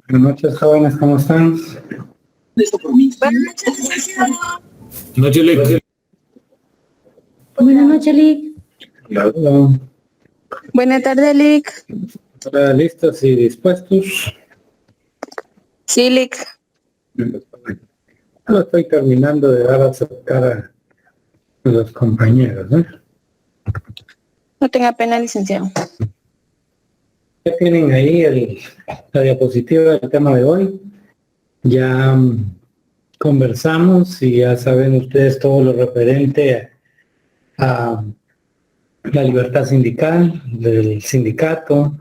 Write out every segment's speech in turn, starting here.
Buenas noches, jóvenes, ¿cómo están? Noche, Lick. Buenas noches, Lick. Hola. Buenas tardes, Lick. Hola, ¿listos y dispuestos? Sí, Lick. Lo estoy terminando de dar a acercar a los compañeros, ¿eh? No tenga pena, licenciado. Ya tienen ahí la diapositiva del tema de hoy. Ya conversamos y ya saben ustedes todo lo referente a la libertad sindical, del sindicato,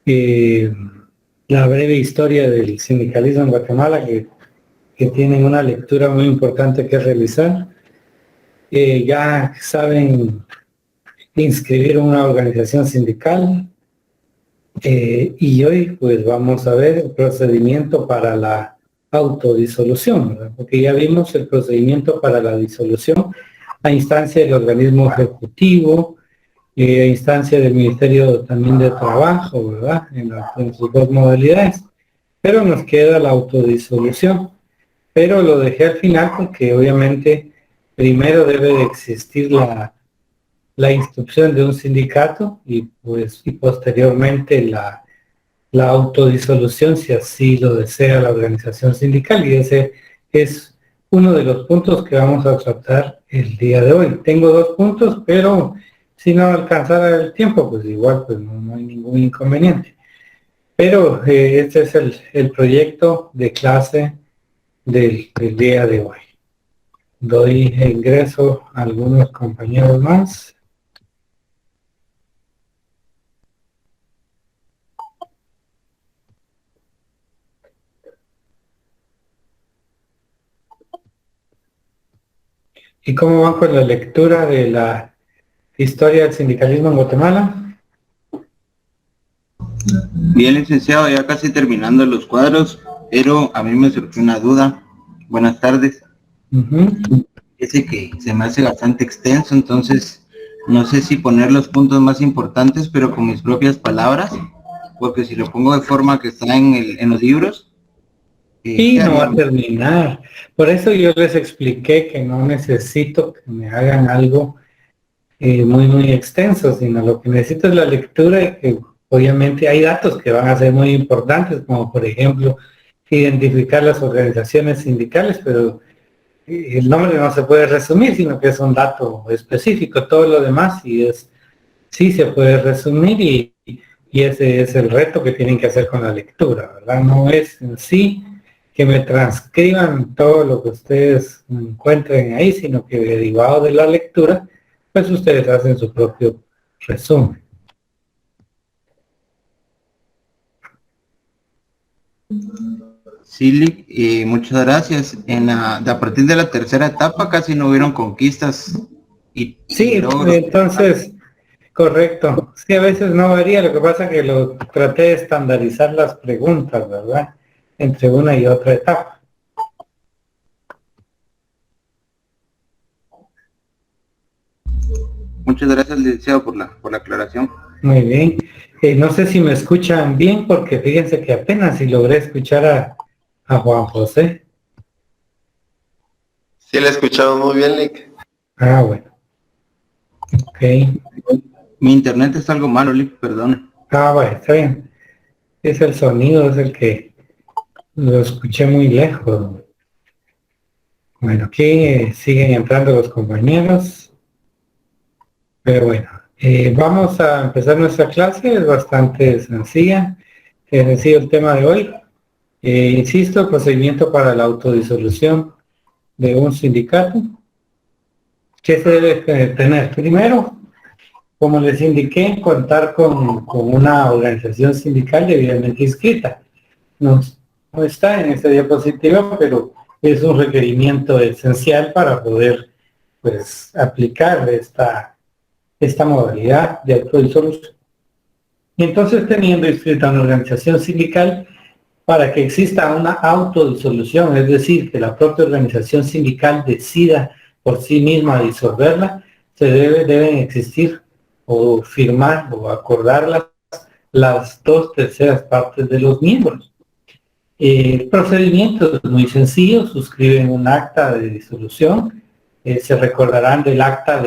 la breve historia del sindicalismo en Guatemala, que tienen una lectura muy importante que realizar. Ya saben inscribir una organización sindical, y hoy pues vamos a ver el procedimiento para la autodisolución, ¿verdad? Porque ya vimos el procedimiento para la disolución a instancia del organismo ejecutivo, a instancia del Ministerio también de Trabajo, ¿verdad? En sus dos modalidades. Pero nos queda la autodisolución. Pero lo dejé al final porque obviamente primero debe de existir la instrucción de un sindicato y posteriormente la autodisolución si así lo desea la organización sindical, y ese es uno de los puntos que vamos a tratar el día de hoy. Tengo dos puntos, pero si no alcanzara el tiempo, pues igual pues no hay ningún inconveniente. Pero este es el proyecto de clase del día de hoy. Doy ingreso a algunos compañeros más. ¿Y cómo van con la lectura de la historia del sindicalismo en Guatemala? Bien, licenciado, ya casi terminando los cuadros, pero a mí me surgió una duda. Buenas tardes. Ese que se me hace bastante extenso, entonces no sé si poner los puntos más importantes, pero con mis propias palabras, porque si lo pongo de forma que está en los libros, Y no va a terminar. Por eso yo les expliqué que no necesito que me hagan algo muy extenso, sino lo que necesito es la lectura, y que obviamente hay datos que van a ser muy importantes, como por ejemplo identificar las organizaciones sindicales, pero el nombre no se puede resumir, sino que es un dato específico. Todo lo demás sí se puede resumir, y ese es el reto que tienen que hacer con la lectura, ¿verdad? No es en sí que me transcriban todo lo que ustedes encuentren ahí, sino que derivado de la lectura, pues ustedes hacen su propio resumen. Sí, muchas gracias. A partir de la tercera etapa casi no hubieron conquistas y Sí, logros. entonces, correcto. Sí, a veces no varía, lo que pasa es que lo traté de estandarizar las preguntas, ¿verdad? Entre una y otra etapa. Muchas gracias, licenciado, por la aclaración. Muy bien. No sé si me escuchan bien, porque fíjense que apenas si logré escuchar a Juan José. Sí, le he escuchado muy bien, Lick. Ah, bueno. Ok. Mi internet es algo malo, Lick, perdón. Ah, bueno, está bien. Es el sonido, es el que lo escuché muy lejos. Bueno, aquí siguen entrando los compañeros. Pero bueno, vamos a empezar nuestra clase, es bastante sencilla. Es sencillo el tema de hoy. Insisto, el procedimiento para la autodisolución de un sindicato. ¿Qué se debe tener? Primero, como les indiqué, contar con una organización sindical debidamente inscrita. No está en esta diapositiva, pero es un requerimiento esencial para poder pues aplicar esta modalidad de autodisolución. Y entonces, teniendo inscrita una organización sindical, para que exista una autodisolución, es decir, que la propia organización sindical decida por sí misma disolverla, deben existir o firmar o acordar las dos terceras partes de los miembros. El procedimiento es muy sencillo, suscriben un acta de disolución, se recordarán del acta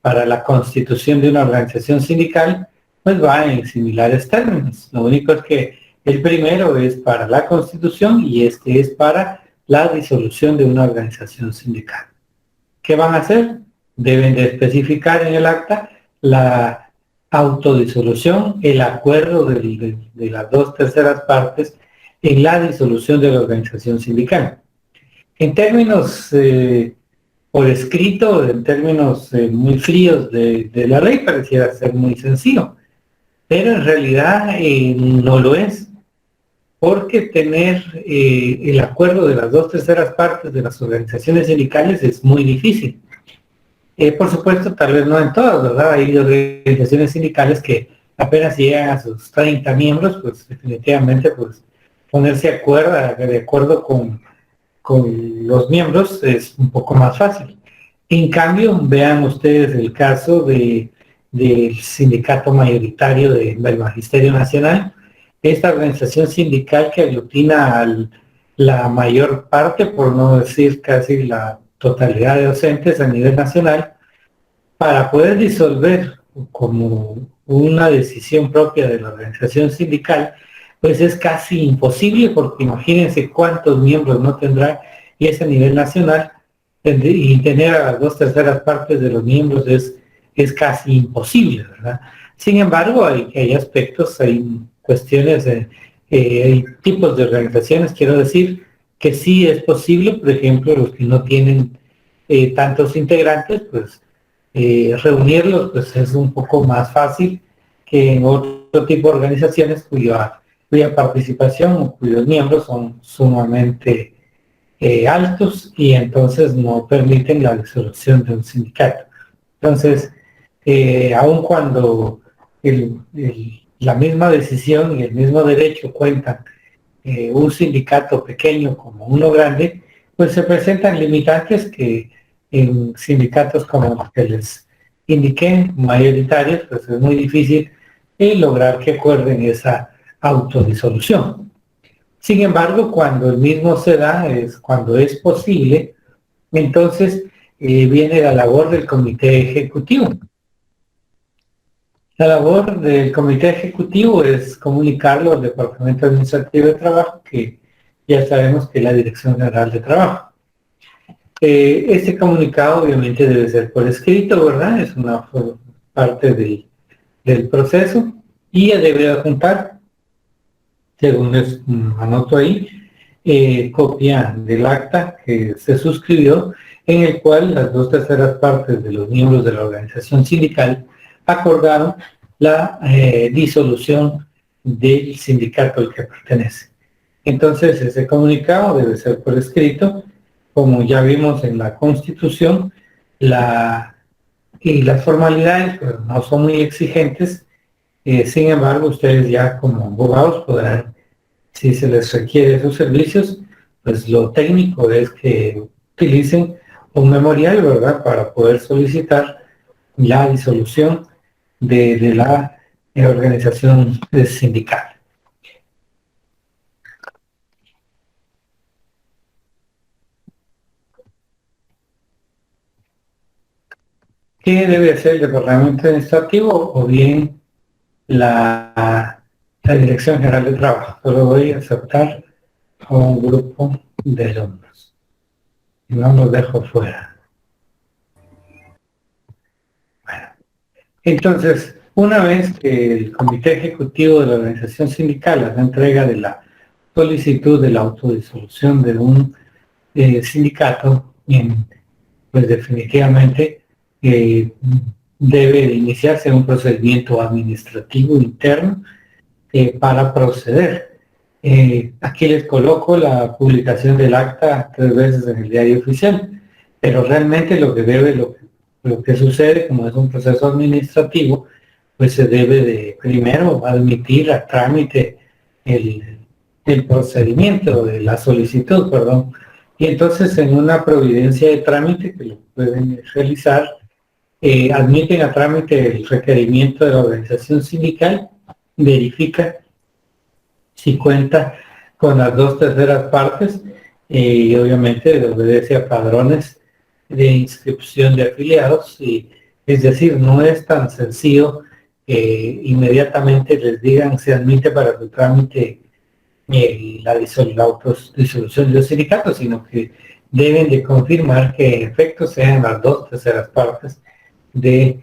para la constitución de una organización sindical, pues va en similares términos. Lo único es que el primero es para la constitución y este es para la disolución de una organización sindical. ¿Qué van a hacer? Deben de especificar en el acta la autodisolución, el acuerdo de las 2/3 partes en la disolución de la organización sindical. En términos por escrito, en términos muy fríos de la ley, pareciera ser muy sencillo, pero en realidad no lo es, porque tener el acuerdo de las 2/3 partes de las organizaciones sindicales es muy difícil. Por supuesto, tal vez no en todas, ¿verdad? Hay organizaciones sindicales que apenas llegan a sus 30 miembros, pues definitivamente pues ponerse de acuerdo con los miembros es un poco más fácil. En cambio, vean ustedes el caso del sindicato mayoritario del Magisterio Nacional, esta organización sindical que aglutina a la mayor parte, por no decir casi la totalidad de docentes a nivel nacional, para poder disolver como una decisión propia de la organización sindical, pues es casi imposible, porque imagínense cuántos miembros no tendrá, y es a nivel nacional, y tener a las 2/3 partes de los miembros es casi imposible, ¿verdad? Sin embargo, hay aspectos, hay cuestiones, hay tipos de organizaciones, quiero decir, que sí es posible, por ejemplo, los que no tienen tantos integrantes, pues reunirlos pues es un poco más fácil que en otro tipo de organizaciones cuya participación o cuyos miembros son sumamente altos y entonces no permiten la disolución de un sindicato. Entonces, aun cuando la misma decisión y el mismo derecho cuentan un sindicato pequeño como uno grande, pues se presentan limitantes que en sindicatos como los que les indiqué, mayoritarios, pues es muy difícil lograr que acuerden esa autodisolución. Sin embargo, cuando el mismo se da, es cuando es posible, entonces viene la labor del comité ejecutivo. La labor del comité ejecutivo es comunicarlo al Departamento Administrativo de Trabajo, que ya sabemos que es la Dirección General de Trabajo. Este comunicado obviamente debe ser por escrito, ¿verdad? Es una parte del proceso y debe adjuntar, según les anoto ahí, copia del acta que se suscribió, en el cual las 2/3 partes de los miembros de la organización sindical acordaron la disolución del sindicato al que pertenece. Entonces, ese comunicado debe ser por escrito, como ya vimos en la Constitución, y las formalidades pues, no son muy exigentes, sin embargo, ustedes ya como abogados podrán, si se les requiere sus servicios, pues lo técnico es que utilicen un memorial, ¿verdad?, para poder solicitar la disolución de la organización sindical. ¿Qué debe hacer el Departamento Administrativo o bien la Dirección General de Trabajo? Solo voy a aceptar a un grupo de alumnos. No los dejo fuera. Bueno, entonces, una vez que el Comité Ejecutivo de la Organización Sindical hace entrega de la solicitud de la autodisolución de un sindicato, pues definitivamente debe iniciarse un procedimiento administrativo interno para proceder. Aquí les coloco la publicación del acta 3 veces en el diario oficial, pero realmente lo que sucede, como es un proceso administrativo, pues se debe de primero admitir a trámite el procedimiento de la solicitud, perdón, y entonces en una providencia de trámite que lo pueden realizar, admiten a trámite el requerimiento de la organización sindical, verifica si cuenta con las 2/3 partes y obviamente obedece a padrones de inscripción de afiliados, y es decir, no es tan sencillo que inmediatamente les digan se admite para su trámite la autodisolución de los sindicatos, sino que deben de confirmar que en efecto sean las 2/3 partes de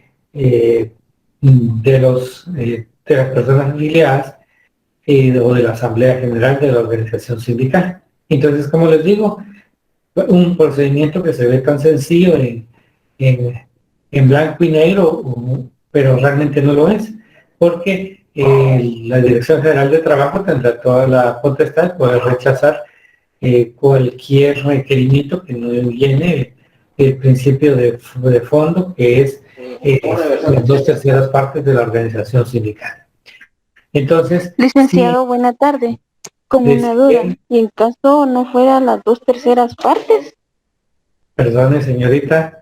las personas afiliadas o de la Asamblea General de la organización sindical. Entonces, como les digo, un procedimiento que se ve tan sencillo en blanco y negro, pero realmente no lo es, porque la Dirección General de Trabajo tendrá toda la potestad de poder rechazar cualquier requerimiento que no viene el principio de fondo, que es las 2/3 partes de la organización sindical. Entonces, Licenciado, buena tarde. Como una duda, ¿y en caso no fuera las 2/3 partes? Perdone, señorita.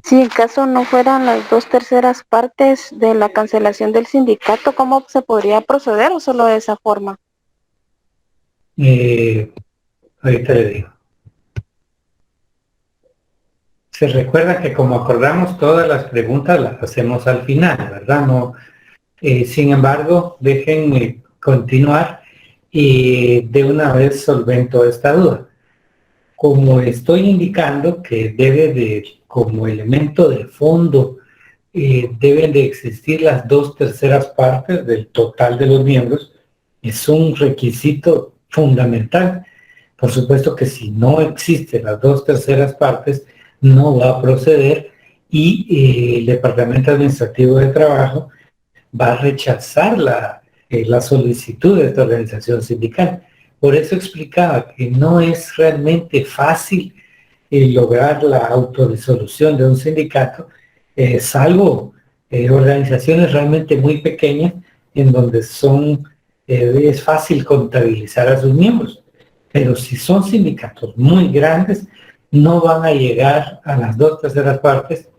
Si en caso no fueran las 2/3 partes de la cancelación del sindicato, ¿cómo se podría proceder o solo de esa forma? Ahorita le digo. Se recuerda que como acordamos, todas las preguntas las hacemos al final, ¿verdad? No, sin embargo, déjenme continuar y de una vez solvento esta duda. Como estoy indicando que debe de, como elemento de fondo, deben de existir las 2/3 partes del total de los miembros, es un requisito fundamental. Por supuesto que si no existen las 2/3 partes, no va a proceder y el Departamento Administrativo de Trabajo va a rechazar la solicitud de esta organización sindical. Por eso explicaba que no es realmente fácil lograr la autodisolución de un sindicato, salvo organizaciones realmente muy pequeñas en donde es fácil contabilizar a sus miembros. Pero si son sindicatos muy grandes, no van a llegar a las 2/3 partes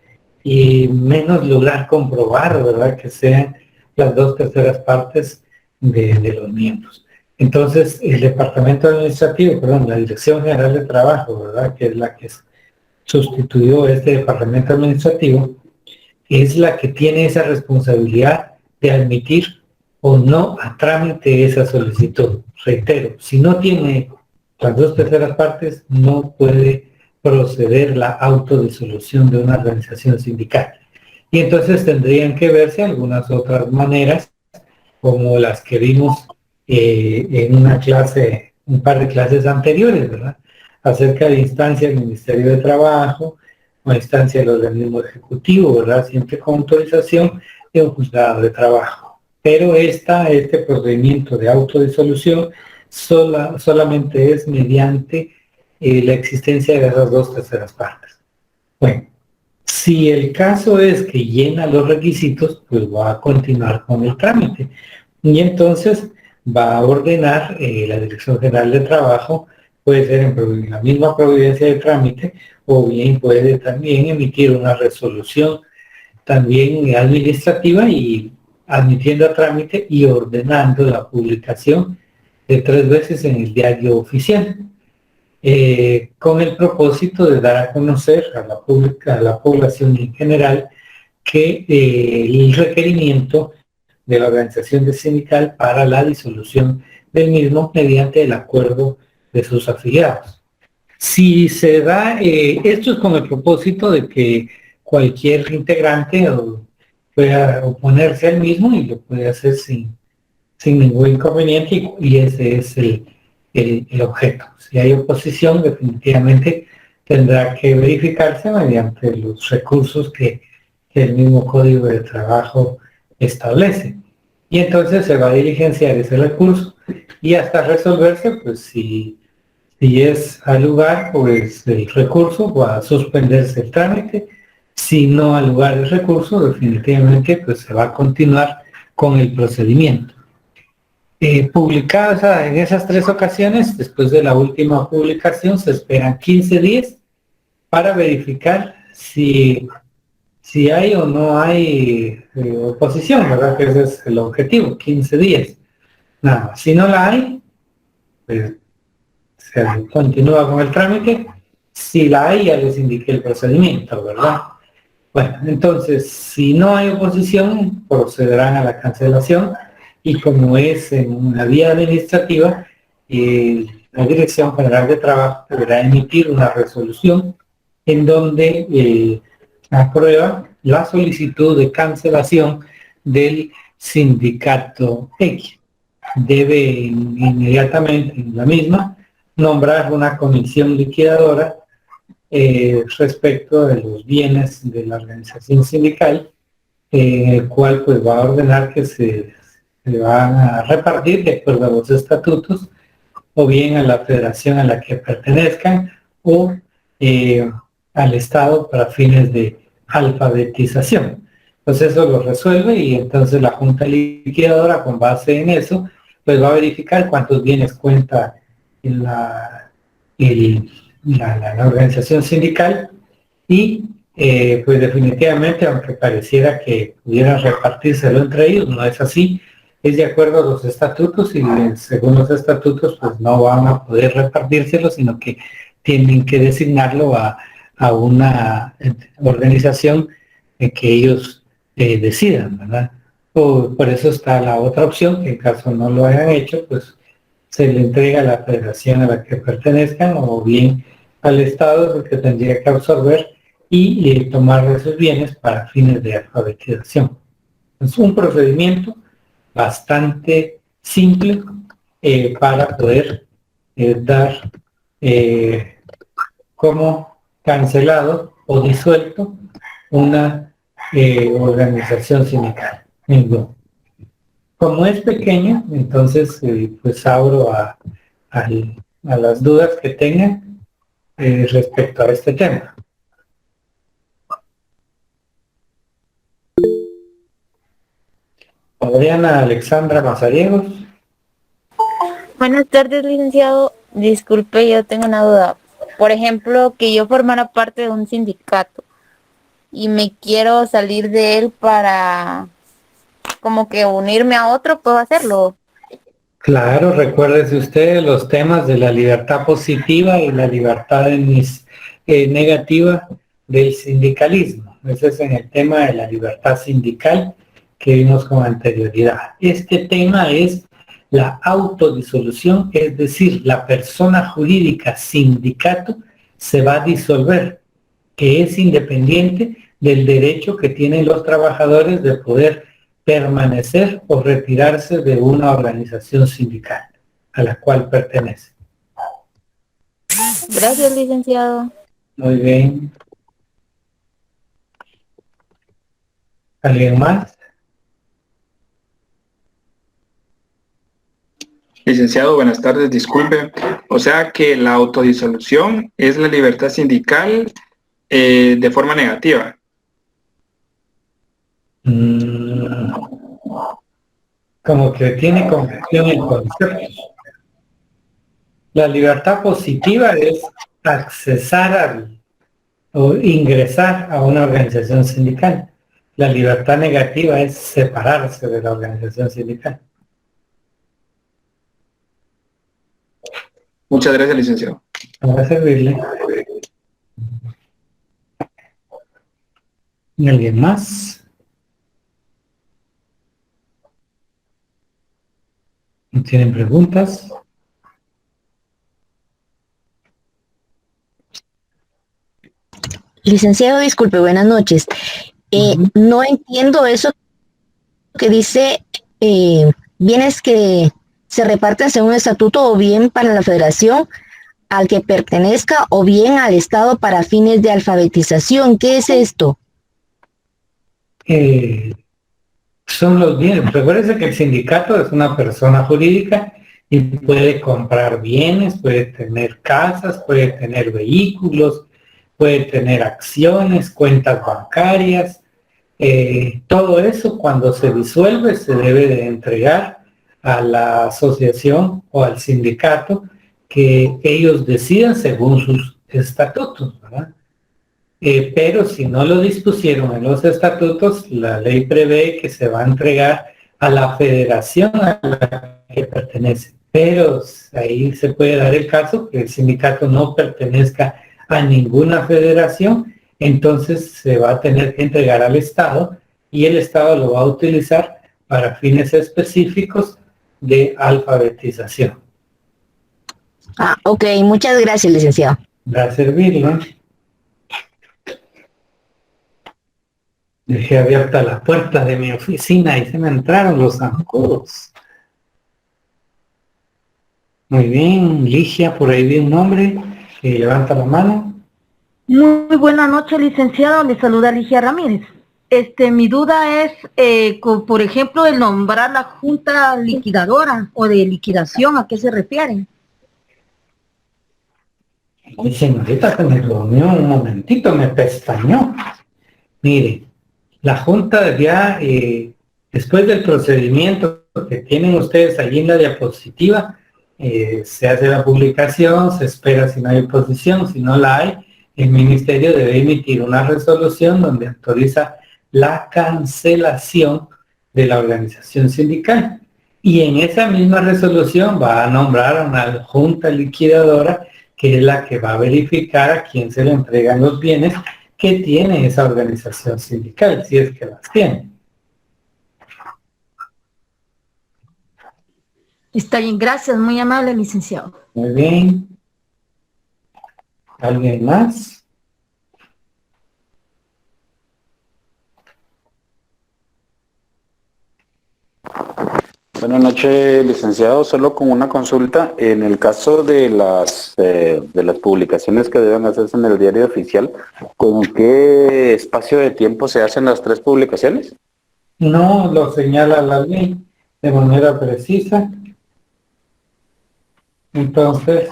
y menos lograr comprobar, ¿verdad?, que sean las 2/3 partes de los miembros. Entonces, el Departamento Administrativo, la Dirección General de Trabajo, ¿verdad?, que es la que sustituyó este Departamento Administrativo, es la que tiene esa responsabilidad de admitir o no a trámite esa solicitud. Reitero, si no tiene las 2/3 partes, no puede proceder la autodisolución de una organización sindical. Y entonces tendrían que verse algunas otras maneras, como las que vimos en un par de clases anteriores, ¿verdad?, acerca de instancia del Ministerio de Trabajo o instancia del organismo ejecutivo, ¿verdad?, siempre con autorización de un juzgado de trabajo. Pero este procedimiento de autodisolución solamente es mediante la existencia de esas 2/3 partes. Bueno, si el caso es que llena los requisitos, pues va a continuar con el trámite. Y entonces va a ordenar la Dirección General de Trabajo, puede ser en la misma providencia de trámite, o bien puede también emitir una resolución también administrativa y admitiendo a trámite y ordenando la publicación de 3 veces en el diario oficial, con el propósito de dar a conocer a la población en general que el requerimiento de la organización sindical para la disolución del mismo mediante el acuerdo de sus afiliados. Si se da, esto es con el propósito de que cualquier integrante pueda oponerse al mismo y lo puede hacer sin ningún inconveniente, y ese es el objeto. Si hay oposición, definitivamente tendrá que verificarse mediante los recursos que el mismo Código de Trabajo establece. Y entonces se va a diligenciar ese recurso y hasta resolverse, pues si es al lugar, pues el recurso va a suspenderse el trámite. Si no al lugar del recurso, definitivamente pues se va a continuar con el procedimiento. Publicadas en esas 3 ocasiones, después de la última publicación, se esperan 15 días para verificar si hay o no hay oposición, ¿verdad? Que ese es el objetivo, 15 días. Nada más. Si no la hay, pues se continúa con el trámite. Si la hay, ya les indiqué el procedimiento, ¿verdad? Bueno, entonces, si no hay oposición, procederán a la cancelación y como es en una vía administrativa, la Dirección General de Trabajo deberá emitir una resolución en donde aprueba la solicitud de cancelación del sindicato X. Debe inmediatamente en la misma nombrar una comisión liquidadora respecto de los bienes de la organización sindical, el cual pues va a ordenar que se van a repartir de acuerdo a los estatutos, o bien a la federación a la que pertenezcan, o al Estado para fines de alfabetización. Entonces eso lo resuelve y entonces la Junta Liquidadora, con base en eso, pues va a verificar cuántos bienes cuenta la organización sindical y pues definitivamente, aunque pareciera que pudieran repartírselo entre ellos, no es así, es de acuerdo a los estatutos y según los estatutos pues no van a poder repartírselo, sino que tienen que designarlo a una organización que ellos decidan, ¿verdad? Por eso está la otra opción, que en caso no lo hayan hecho, pues se le entrega a la federación a la que pertenezcan o bien al Estado, porque tendría que absorber y tomar esos bienes para fines de alfabetización. Es un procedimiento bastante simple para poder dar como cancelado o disuelto una organización sindical. Como es pequeña, entonces pues abro a las dudas que tengan respecto a este tema. Adriana Alexandra Mazariegos. Buenas tardes, licenciado. Disculpe, yo tengo una duda. Por ejemplo, que yo formara parte de un sindicato y me quiero salir de él para como que unirme a otro, ¿puedo hacerlo? Claro, recuérdese usted los temas de la libertad positiva y la libertad negativa del sindicalismo. Ese es en el tema de la libertad sindical que vimos con anterioridad. Este tema es la autodisolución, es decir, la persona jurídica sindicato se va a disolver, que es independiente del derecho que tienen los trabajadores de poder permanecer o retirarse de una organización sindical a la cual pertenece. Gracias, licenciado. Muy bien. ¿Alguien más? Licenciado, buenas tardes, disculpe. O sea que la autodisolución es la libertad sindical de forma negativa. Como que tiene confusión en conceptos. La libertad positiva es accesar o ingresar a una organización sindical. La libertad negativa es separarse de la organización sindical. Muchas gracias, licenciado. Para servirle. ¿Alguien más? ¿No tienen preguntas? Licenciado, disculpe, buenas noches. No entiendo eso que dice bienes que se reparten según estatuto o bien para la federación al que pertenezca o bien al Estado para fines de alfabetización. ¿Qué es esto? Son los bienes. Recuérdense que el sindicato es una persona jurídica y puede comprar bienes, puede tener casas, puede tener vehículos, puede tener acciones, cuentas bancarias. Todo eso cuando se disuelve se debe de entregar a la asociación o al sindicato que ellos decidan según sus estatutos, ¿verdad? Pero si no lo dispusieron en los estatutos, la ley prevé que se va a entregar a la federación a la que pertenece. pero ahí se puede dar el caso que el sindicato no pertenezca a ninguna federación, entonces se va a tener que entregar al Estado y el Estado lo va a utilizar para fines específicos de alfabetización. Ok, muchas gracias, licenciado. Para servirle. Dejé abierta la puerta de mi oficina y se me entraron los zancudos. Muy bien, Ligia, por ahí vi un nombre que levanta la mano. Muy buena noche, licenciado. Le saluda Ligia Ramírez. Mi duda es, por ejemplo, el nombrar la junta liquidadora o de liquidación, ¿a qué se refieren? Ay, señorita, que me durmió un momentito, me pestañó. Mire, la junta ya, después del procedimiento que tienen ustedes allí en la diapositiva, se hace la publicación, se espera si no hay oposición, si no la hay, el ministerio debe emitir una resolución donde autoriza la cancelación de la organización sindical. Y en esa misma resolución va a nombrar a una junta liquidadora que es la que va a verificar a quién se le entregan los bienes que tiene esa organización sindical, si es que las tiene. Está bien, gracias, muy amable, licenciado. Muy bien. ¿Alguien más? Buenas noches, licenciado. Solo con una consulta. En el caso de las publicaciones que deben hacerse en el diario oficial, ¿con qué espacio de tiempo se hacen las 3 publicaciones? No lo señala la ley de manera precisa. Entonces,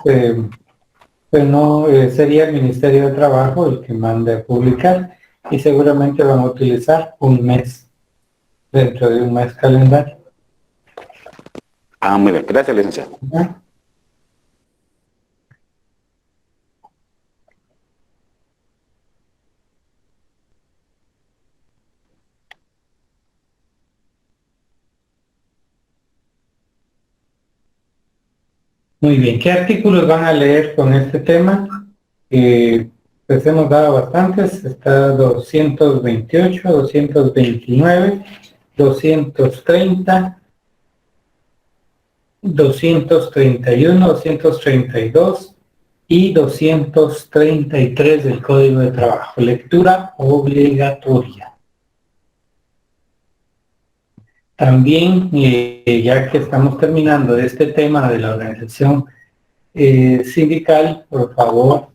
pues no sería el Ministerio de Trabajo el que mande a publicar y seguramente van a utilizar un mes, dentro de un mes calendario. Muy bien. Gracias, licenciado. ¿Ya? Muy bien, ¿qué artículos van a leer con este tema? Pues hemos dado bastantes, está 228, 229, 230, 231, 232 y 233 del Código de Trabajo. Lectura obligatoria. También, ya que estamos terminando este tema de la organización sindical, por favor,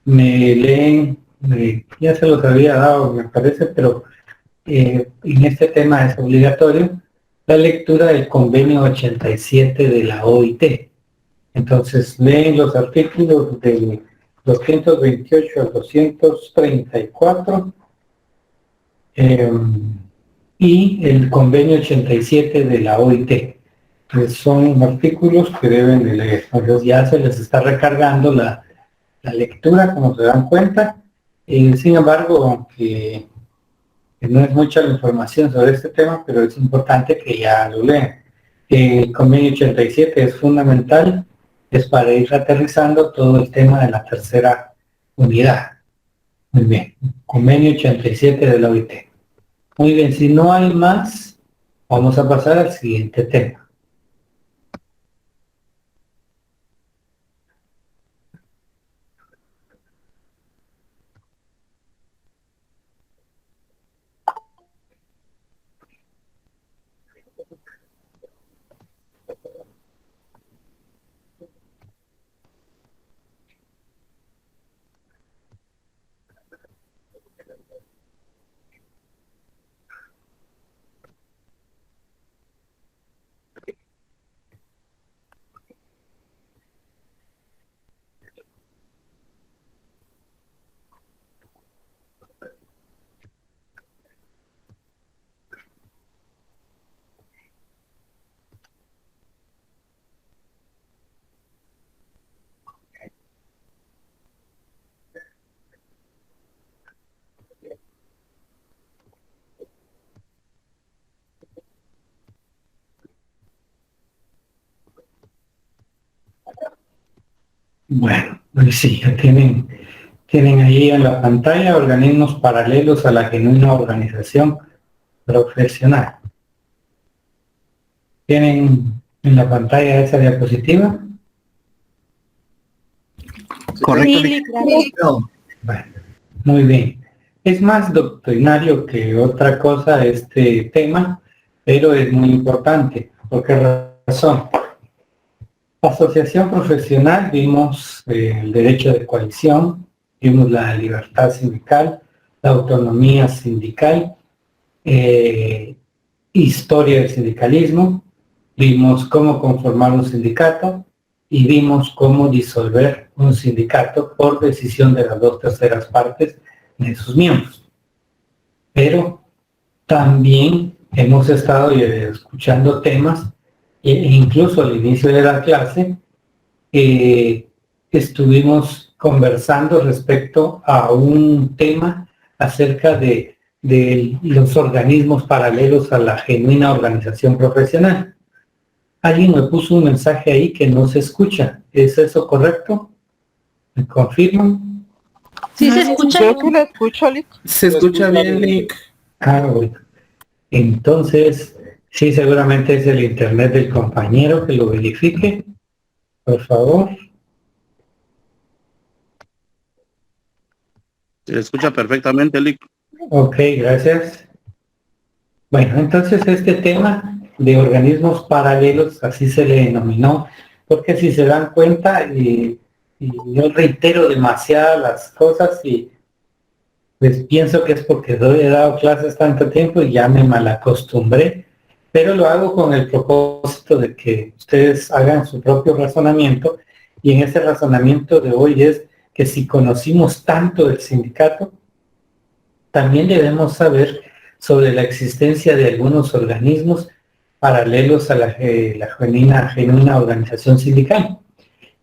me leen, ya se los había dado, me parece, pero en este tema es obligatorio la lectura del convenio 87 de la OIT. Entonces, leen los artículos del 228 al 234, y el convenio 87 de la OIT. Son artículos que deben de leer. Entonces ya se les está recargando la lectura, como se dan cuenta. Sin embargo, aunque no es mucha la información sobre este tema, pero es importante que ya lo lean. El convenio 87 es fundamental, es para ir aterrizando todo el tema de la tercera unidad. Muy bien, convenio 87 de la OIT. Muy bien, si no hay más, vamos a pasar al siguiente tema. Bueno, pues sí, ya tienen ahí en la pantalla organismos paralelos a la genuina organización profesional. ¿Tienen en la pantalla esa diapositiva? Correcto. Bueno, muy bien. Es más doctrinario que otra cosa este tema, pero es muy importante. ¿Por qué razón? Asociación profesional, vimos el derecho de coalición, vimos la libertad sindical, la autonomía sindical, historia del sindicalismo, vimos cómo conformar un sindicato y vimos cómo disolver un sindicato por decisión de las 2/3 partes de sus miembros. Pero también hemos estado escuchando temas, e incluso al inicio de la clase, estuvimos conversando respecto a un tema acerca de los organismos paralelos a la genuina organización profesional. Alguien me puso un mensaje ahí que no se escucha. ¿Es eso correcto? ¿Me confirman? Sí se escucha. Yo sí la escucho, Lick. Se escucha bien, Lick. Ah, bueno. Entonces, sí, seguramente es el internet del compañero, que lo verifique, por favor. Se escucha perfectamente, Lick. Ok, gracias. Bueno, entonces este tema de organismos paralelos, así se le denominó, porque si se dan cuenta, y yo reitero demasiadas las cosas y pues pienso que es porque he dado clases tanto tiempo y ya me malacostumbré, pero lo hago con el propósito de que ustedes hagan su propio razonamiento, y en ese razonamiento de hoy es que si conocimos tanto del sindicato, también debemos saber sobre la existencia de algunos organismos paralelos a la genuina organización sindical.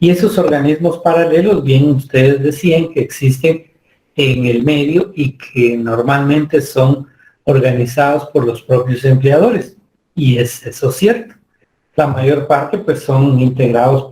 Y esos organismos paralelos, bien ustedes decían que existen en el medio y que normalmente son organizados por los propios empleadores. Y es eso cierto. La mayor parte pues son integrados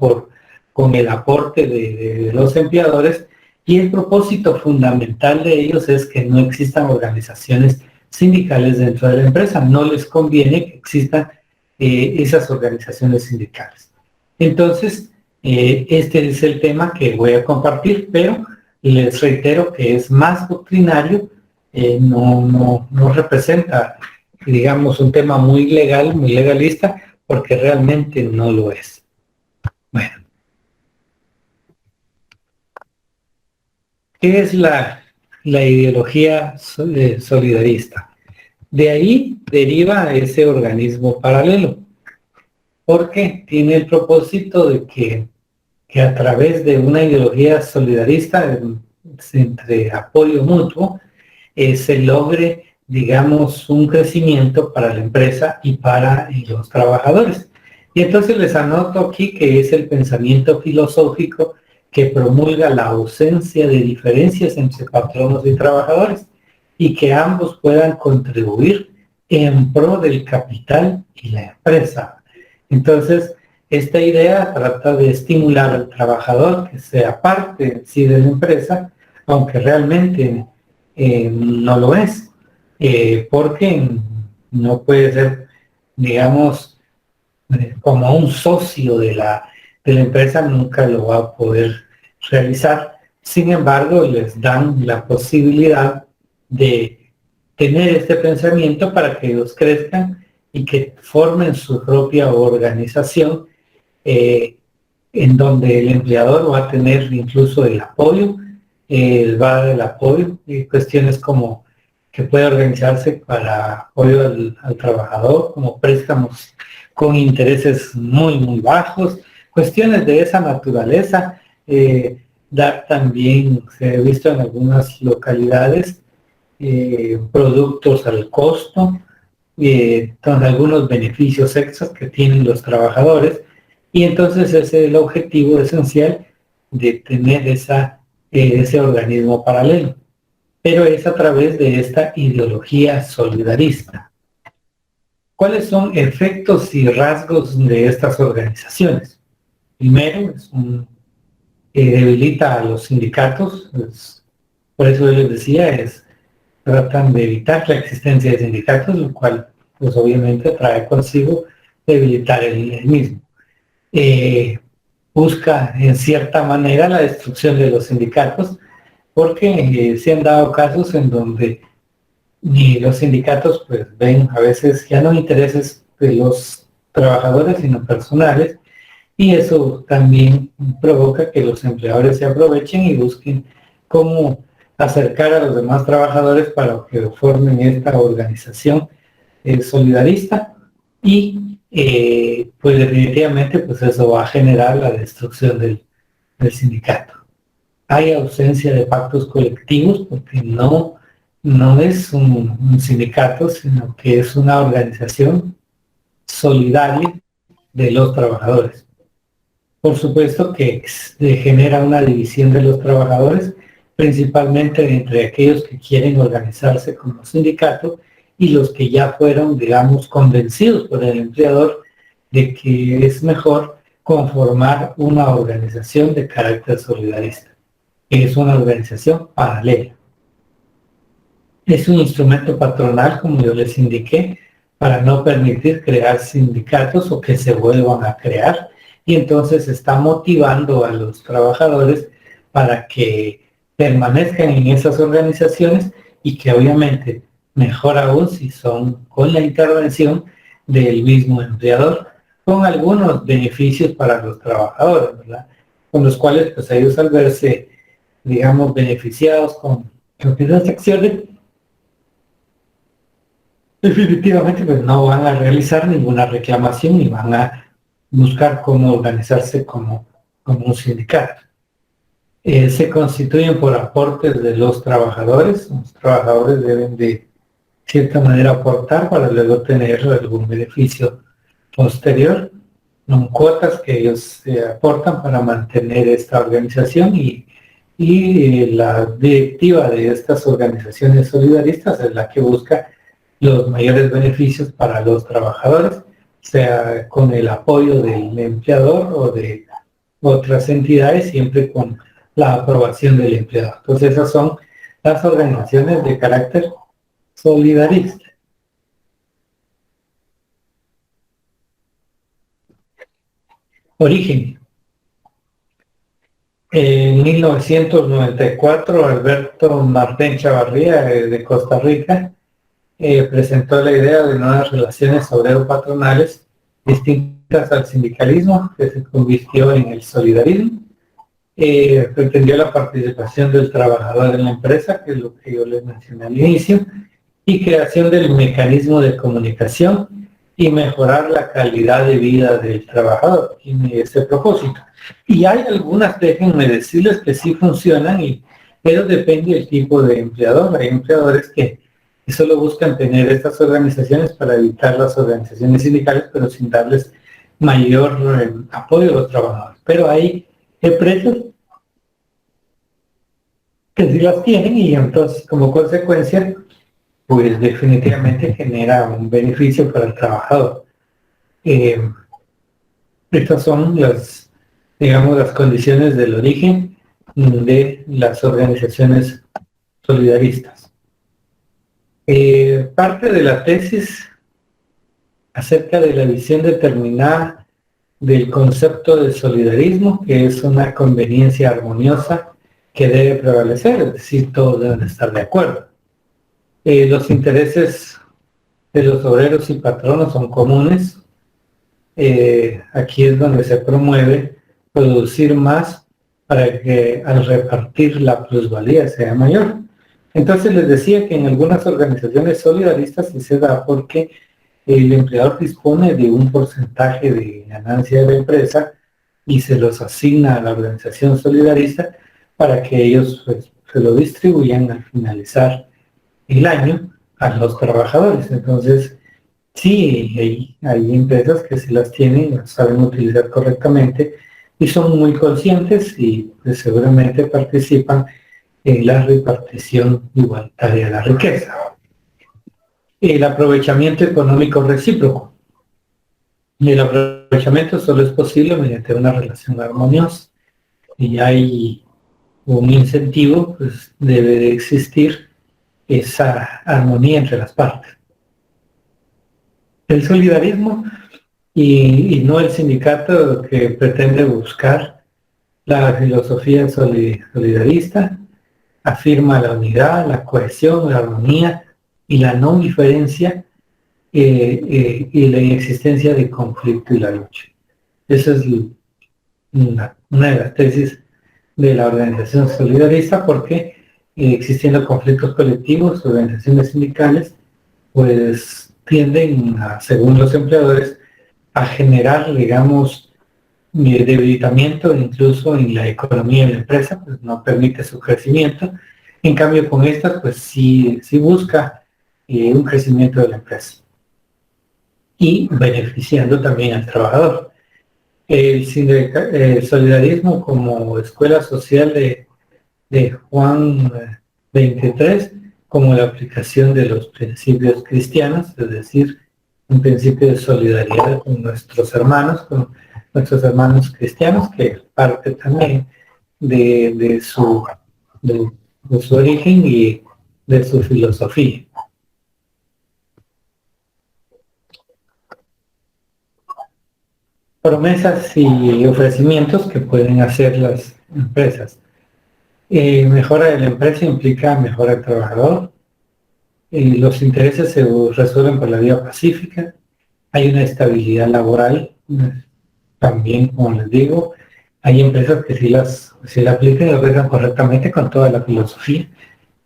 con el aporte de los empleadores, y el propósito fundamental de ellos es que no existan organizaciones sindicales dentro de la empresa. No les conviene que existan esas organizaciones sindicales. Entonces, este es el tema que voy a compartir, pero les reitero que es más doctrinario, no representa, digamos, un tema muy legal, muy legalista, porque realmente no lo es. Bueno. ¿Qué es la ideología solidarista? De ahí deriva ese organismo paralelo, porque tiene el propósito de que a través de una ideología solidarista entre apoyo mutuo, se logre, digamos, un crecimiento para la empresa y para los trabajadores. Y entonces les anoto aquí que es el pensamiento filosófico que promulga la ausencia de diferencias entre patronos y trabajadores, y que ambos puedan contribuir en pro del capital y la empresa. Entonces, esta idea trata de estimular al trabajador que sea parte sí de la empresa, aunque realmente no lo es, porque no puede ser, digamos, como un socio de la empresa, nunca lo va a poder realizar. Sin embargo, les dan la posibilidad de tener este pensamiento para que ellos crezcan y que formen su propia organización, en donde el empleador va a tener incluso el apoyo, va a dar el apoyo, y cuestiones como que puede organizarse para apoyo al trabajador, como préstamos con intereses muy, muy bajos, cuestiones de esa naturaleza. Dar también, se ha visto en algunas localidades, productos al costo, con algunos beneficios extras que tienen los trabajadores, y entonces ese es el objetivo esencial de tener ese organismo paralelo, pero es a través de esta ideología solidarista. ¿Cuáles son efectos y rasgos de estas organizaciones? Primero, es un debilita a los sindicatos, pues, por eso yo les decía, tratan de evitar la existencia de sindicatos, lo cual pues obviamente trae consigo debilitar el mismo. Busca en cierta manera la destrucción de los sindicatos, porque se han dado casos en donde ni los sindicatos pues ven a veces ya no intereses de los trabajadores sino personales, y eso también provoca que los empleadores se aprovechen y busquen cómo acercar a los demás trabajadores para que formen esta organización solidarista, y pues definitivamente pues eso va a generar la destrucción del sindicato. Hay ausencia de pactos colectivos porque no es un sindicato, sino que es una organización solidaria de los trabajadores. Por supuesto que genera una división de los trabajadores, principalmente entre aquellos que quieren organizarse como sindicato y los que ya fueron, digamos, convencidos por el empleador de que es mejor conformar una organización de carácter solidarista, que es una organización paralela. Es un instrumento patronal, como yo les indiqué, para no permitir crear sindicatos o que se vuelvan a crear, y entonces está motivando a los trabajadores para que permanezcan en esas organizaciones, y que obviamente, mejor aún si son con la intervención del mismo empleador, con algunos beneficios para los trabajadores, ¿verdad? Con los cuales pues ellos, al verse, digamos, beneficiados con esas acciones, definitivamente pues no van a realizar ninguna reclamación ni van a buscar cómo organizarse como un sindicato. Se constituyen por aportes de los trabajadores deben de cierta manera aportar para luego tener algún beneficio posterior, son cuotas que ellos aportan para mantener esta organización, y la directiva de estas organizaciones solidaristas es la que busca los mayores beneficios para los trabajadores, sea con el apoyo del empleador o de otras entidades, siempre con la aprobación del empleador. Entonces esas son las organizaciones de carácter solidarista. Origen. En 1994, Alberto Martín Chavarría, de Costa Rica, presentó la idea de nuevas relaciones obrero-patronales distintas al sindicalismo, que se convirtió en el solidarismo. Pretendió la participación del trabajador en la empresa, que es lo que yo les mencioné al inicio, y creación del mecanismo de comunicación y mejorar la calidad de vida del trabajador. Tiene ese propósito. Y hay algunas, déjenme decirles, que sí funcionan, pero depende del tipo de empleador. Hay empleadores que solo buscan tener estas organizaciones para evitar las organizaciones sindicales, pero sin darles mayor apoyo a los trabajadores. Pero hay empresas que sí las tienen, y entonces como consecuencia pues definitivamente genera un beneficio para el trabajador. Estas son las, digamos, las condiciones del origen de las organizaciones solidaristas. Parte de la tesis acerca de la visión determinada del concepto de solidarismo, que es una conveniencia armoniosa que debe prevalecer, es decir, todos deben estar de acuerdo. Los intereses de los obreros y patronos son comunes. Aquí es donde se promueve producir más para que al repartir la plusvalía sea mayor. Entonces les decía que en algunas organizaciones solidaristas sí se da porque el empleador dispone de un porcentaje de ganancia de la empresa y se los asigna a la organización solidarista para que ellos pues, se lo distribuyan al finalizar el año a los trabajadores. Entonces, sí, hay empresas que sí las tienen, las saben utilizar correctamente y son muy conscientes y pues, seguramente participan en la repartición igualitaria de la riqueza. El aprovechamiento económico recíproco. El aprovechamiento solo es posible mediante una relación armoniosa. y hay un incentivo, pues debe de existir esa armonía entre las partes. El solidarismo y no el sindicato que pretende buscar la filosofía solidarista, afirma la unidad, la cohesión, la armonía y la no diferencia y la inexistencia de conflicto y la lucha. Esa es una de las tesis de la organización solidarista, porque existiendo conflictos colectivos, organizaciones sindicales, pues tienden a, según los empleadores, a generar, digamos, debilitamiento incluso en la economía de la empresa, pues no permite su crecimiento. En cambio, con estas, pues sí busca un crecimiento de la empresa y beneficiando también al trabajador. El solidarismo como escuela social de Juan 23, como la aplicación de los principios cristianos, es decir, un principio de solidaridad con nuestros hermanos cristianos, que parte también de su origen y de su filosofía. Promesas y ofrecimientos que pueden hacer las empresas. Mejora de la empresa implica mejora del trabajador. Los intereses se resuelven por la vía pacífica. Hay una estabilidad laboral. También, como les digo, hay empresas que si la aplican y lo aplican correctamente con toda la filosofía.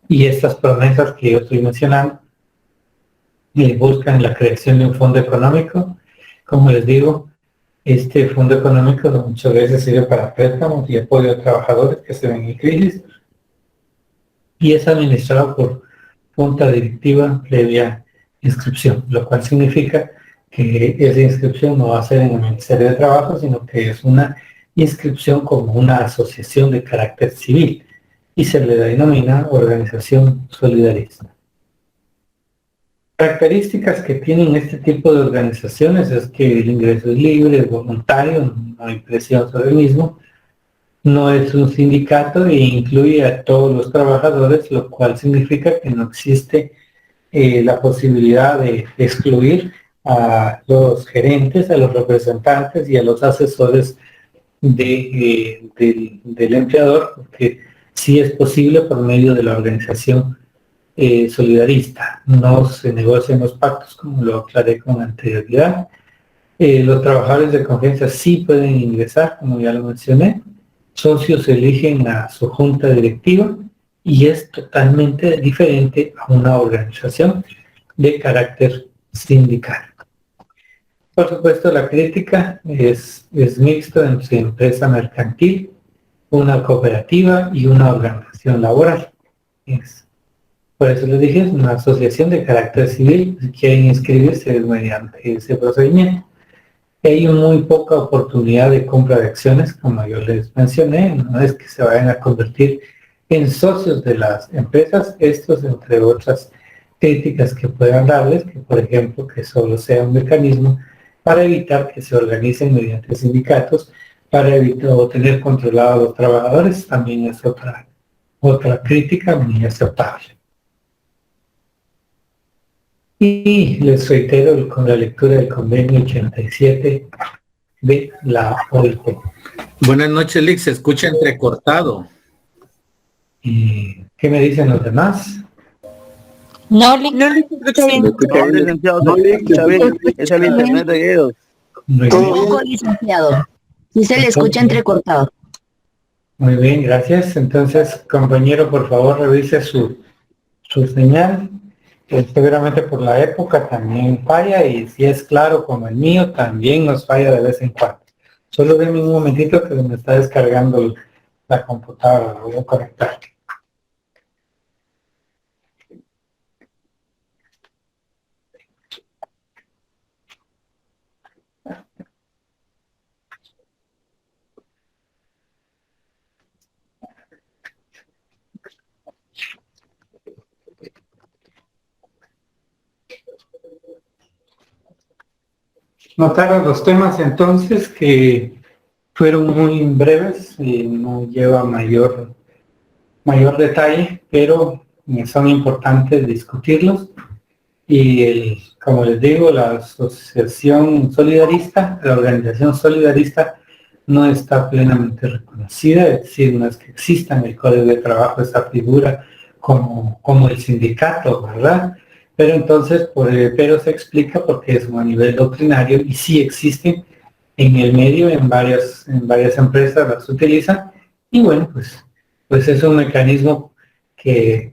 Y estas promesas que yo estoy mencionando buscan la creación de un fondo económico. Como les digo, este fondo económico muchas veces sirve para préstamos y apoyo a trabajadores que se ven en crisis y es administrado por junta directiva previa inscripción, lo cual significa que esa inscripción no va a ser en el Ministerio de Trabajo, sino que es una inscripción como una asociación de carácter civil y se le denomina organización solidarista. Características que tienen este tipo de organizaciones es que el ingreso es libre, es voluntario, no hay presión sobre el mismo, no es un sindicato e incluye a todos los trabajadores, lo cual significa que no existe la posibilidad de excluir a los gerentes, a los representantes y a los asesores del empleador, porque sí es posible por medio de la organización solidarista. No se negocian los pactos, como lo aclaré con anterioridad. Los trabajadores de confianza sí pueden ingresar, como ya lo mencioné. Socios eligen a su junta directiva y es totalmente diferente a una organización de carácter sindical. Por supuesto, la crítica es mixto entre empresa mercantil, una cooperativa y una organización laboral. Por eso les dije, es una asociación de carácter civil. Si quieren inscribirse mediante ese procedimiento. Hay muy poca oportunidad de compra de acciones, como yo les mencioné. No es que se vayan a convertir en socios de las empresas. Estos, entre otras críticas que puedan darles, que por ejemplo, que solo sea un mecanismo para evitar que se organicen mediante sindicatos, para evitar o tener controlados a los trabajadores, también es otra crítica muy aceptable. Y les reitero con la lectura del convenio 87 de la OIT. Buenas noches, Lick. Se escucha entrecortado. ¿Qué me dicen los demás? No, no le escucha bien. No, licenciado, no le escucha bien. Es el internet de ellos. Tampoco, licenciado. Sí se le escucha entrecortado. Muy bien, gracias. Entonces, compañero, por favor, revise su señal. Seguramente por la época también falla, y si es claro como el mío, también nos falla de vez en cuando. Solo denme un momentito que me está descargando la computadora, lo voy a conectar. Notaron los temas entonces que Fueron muy breves y no lleva mayor detalle, pero son importantes discutirlos. Y como les digo, la asociación solidarista, la organización solidarista, no está plenamente reconocida, es decir, no es que exista en el Código de Trabajo esa figura como el sindicato, ¿verdad? Pero entonces, pero se explica porque es a nivel doctrinario y sí existen en el medio, en varias empresas las utilizan, y bueno, pues es un mecanismo que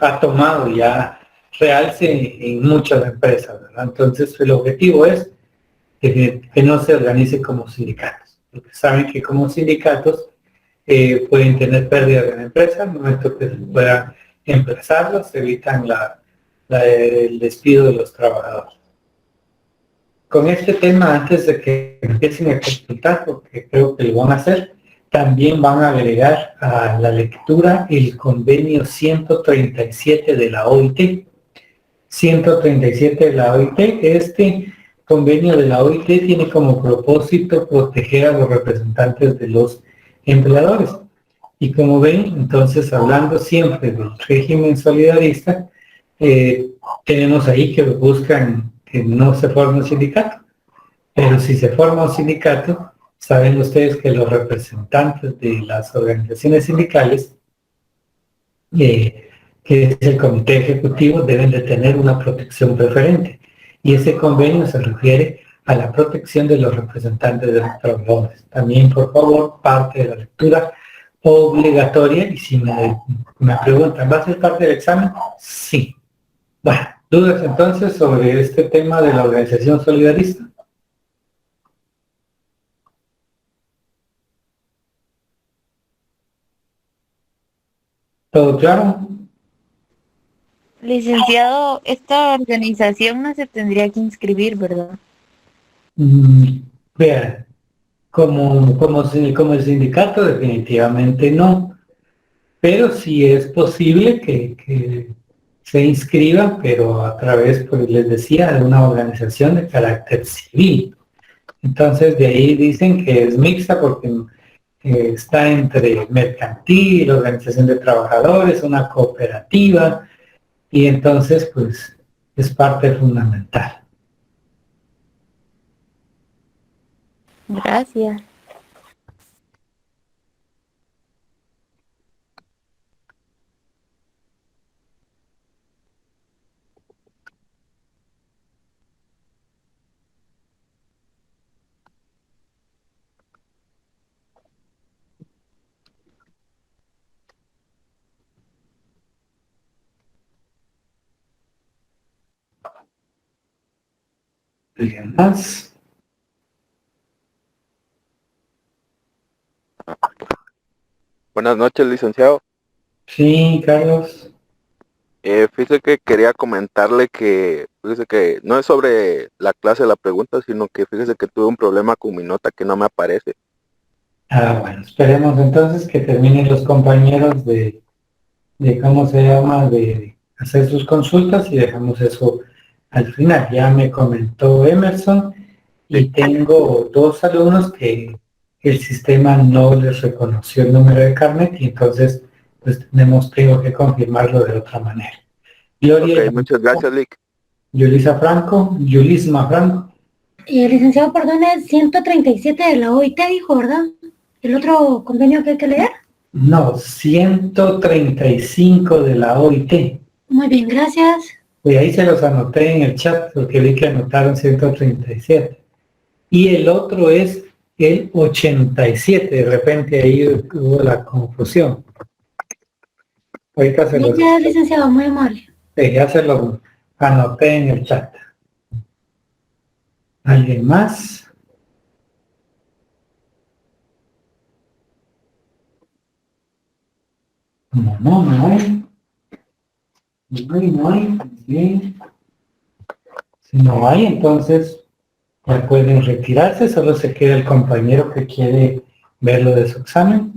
ha tomado ya realce en muchas empresas, ¿verdad? Entonces el objetivo es que no se organice como sindicatos, porque saben que como sindicatos pueden tener pérdidas en la empresa, en el momento que se puedan emplazarlos, evitan el despido de los trabajadores. Con este tema, antes de que empiecen a consultar, porque creo que lo van a hacer, también van a agregar a la lectura el convenio 137 de la OIT. 137 de la OIT, este convenio de la OIT tiene como propósito proteger a los representantes de los empleadores. Y como ven, entonces, hablando siempre del régimen solidarista, tenemos ahí que buscan que no se forme un sindicato. Pero si se forma un sindicato, saben ustedes que los representantes de las organizaciones sindicales, que es el comité ejecutivo, deben de tener una protección preferente. Y ese convenio se refiere a la protección de los representantes de los trabajadores. También, por favor, parte de la lectura obligatoria. Y si me preguntan, ¿va a ser parte del examen? Sí. Bueno, ¿dudas entonces sobre este tema de la organización solidarista? ¿Todo claro? Licenciado, esta organización no se tendría que inscribir, ¿verdad? Vean, como el sindicato definitivamente no, pero sí es posible que se inscriban, pero a través, pues les decía, de una organización de carácter civil. Entonces de ahí dicen que es mixta porque está entre mercantil, organización de trabajadores, una cooperativa, y entonces pues es parte fundamental. Gracias. ¿Alguien más? Buenas noches, licenciado. Sí, Carlos. Fíjese que quería comentarle que, fíjese que no es sobre la clase de la pregunta, sino que fíjese que tuve un problema con mi nota que no me aparece. Bueno, esperemos entonces que terminen los compañeros de cómo se llama, de hacer sus consultas y dejamos eso al final. Ya me comentó Emerson y tengo 2 alumnos que el sistema no les reconoció el número de carnet y entonces pues tengo que confirmarlo de otra manera. Gloria, Ok, muchas gracias, Lick. Yulisma Franco. Licenciado, perdone, 137 de la OIT dijo, ¿verdad? ¿El otro convenio que hay que leer? No, 135 de la OIT. Muy bien, gracias. Y ahí se los anoté en el chat porque vi que anotaron 137. Y el otro es el 87. De repente ahí hubo la confusión. Ahorita se los... Gracias, licenciado, muy amable. Ya se los anoté en el chat. ¿Alguien más? No hay. No hay. Bien. Si no hay, entonces ya pueden retirarse. Solo se queda el compañero que quiere ver lo de su examen.